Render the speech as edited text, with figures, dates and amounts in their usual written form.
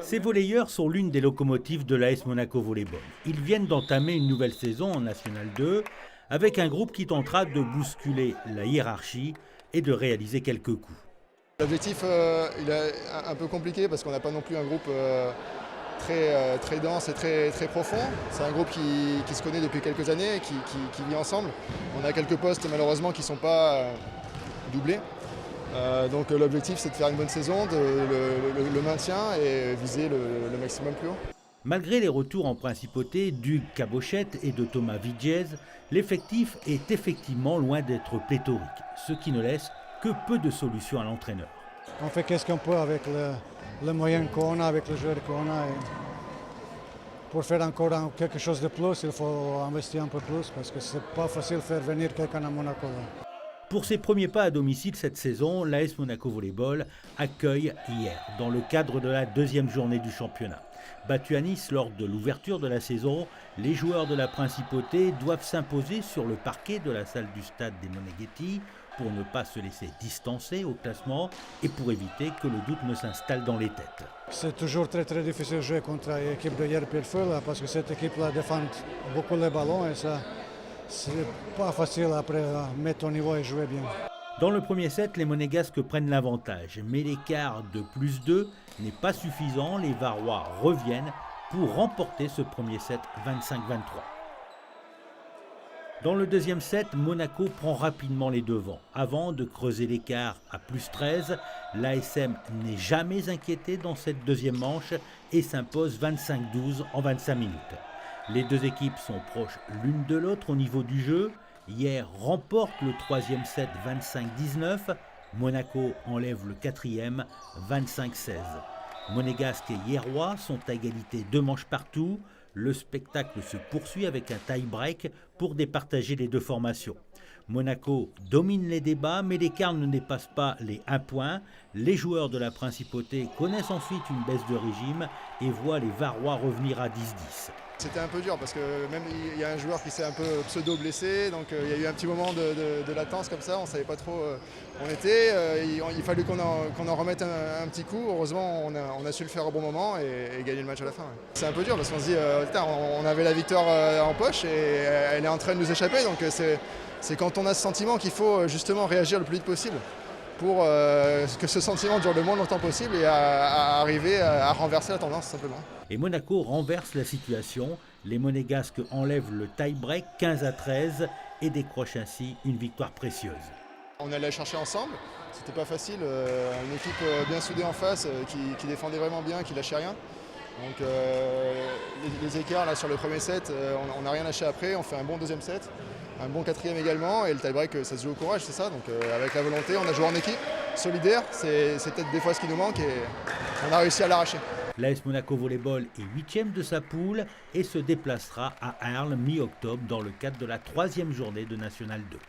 Ces volleyeurs sont l'une des locomotives de l'AS Monaco Volleyball. Ils viennent d'entamer une nouvelle saison en National 2 avec un groupe qui tentera de bousculer la hiérarchie et de réaliser quelques coups. L'objectif il est un peu compliqué parce qu'on n'a pas non plus un groupe très dense et très profond. C'est un groupe qui se connaît depuis quelques années, qui vit ensemble. On a quelques postes malheureusement qui ne sont pas doublés. Donc l'objectif c'est de faire une bonne saison, le maintien et viser le maximum plus haut. Malgré les retours en principauté d'Hugues Cabochette et de Thomas Vidiez, l'effectif est effectivement loin d'être pléthorique, ce qui ne laisse que peu de solutions à l'entraîneur. On fait qu'est-ce qu'on peut avec le moyen qu'on a, avec le joueur qu'on a. Pour faire encore quelque chose de plus, il faut investir un peu plus parce que c'est pas facile de faire venir quelqu'un à Monaco. Pour ses premiers pas à domicile cette saison, l'AS Monaco Volleyball accueille hier, dans le cadre de la deuxième journée du championnat. Battu à Nice lors de l'ouverture de la saison, les joueurs de la Principauté doivent s'imposer sur le parquet de la salle du stade des Moneghetti pour ne pas se laisser distancer au classement et pour éviter que le doute ne s'installe dans les têtes. C'est toujours très difficile de jouer contre l'équipe de Yerpilfeu parce que cette équipe-là défend beaucoup les ballons et ça, c'est pas facile après mettre au niveau et jouer bien. Dans le premier set, les Monégasques prennent l'avantage, mais l'écart de +2 n'est pas suffisant. Les Varois reviennent pour remporter ce premier set 25-23. Dans le deuxième set, Monaco prend rapidement les devants. Avant de creuser l'écart à +13, l'ASM n'est jamais inquiété dans cette deuxième manche et s'impose 25-12 en 25 minutes. Les deux équipes sont proches l'une de l'autre au niveau du jeu. Hier remporte le troisième set 25-19. Monaco enlève le quatrième 25-16. Monégasques et Hierrois sont à égalité 2 manches partout. Le spectacle se poursuit avec un tie-break pour départager les deux formations. Monaco domine les débats, mais l'écart ne dépasse pas les 1 point. Les joueurs de la Principauté connaissent ensuite une baisse de régime et voient les Varois revenir à 10-10. C'était un peu dur parce que même il y a un joueur qui s'est un peu pseudo-blessé, donc il y a eu un petit moment de latence comme ça, on ne savait pas trop où on était. Il fallut qu'on en remette un petit coup. Heureusement, on a su le faire au bon moment et gagner le match à la fin. Ouais. C'est un peu dur parce qu'on se dit, on avait la victoire en poche et elle est en train de nous échapper. Donc c'est quand on a ce sentiment qu'il faut justement réagir le plus vite possible pour que ce sentiment dure le moins longtemps possible et à arriver à renverser la tendance simplement. Et Monaco renverse la situation. Les Monégasques enlèvent le tie-break 15-13 et décrochent ainsi une victoire précieuse. On allait la chercher ensemble, c'était pas facile. Une équipe bien soudée en face qui défendait vraiment bien, qui lâchait rien. Donc les écarts là, sur le premier set, on n'a rien lâché après, on fait un bon deuxième set. Un bon quatrième également et le tie-break ça se joue au courage, c'est ça. Donc avec la volonté, on a joué en équipe, solidaire, c'est peut-être des fois ce qui nous manque et on a réussi à l'arracher. L'AS Monaco Volleyball est 8e de sa poule et se déplacera à Arles mi-octobre dans le cadre de la 3e journée de National 2.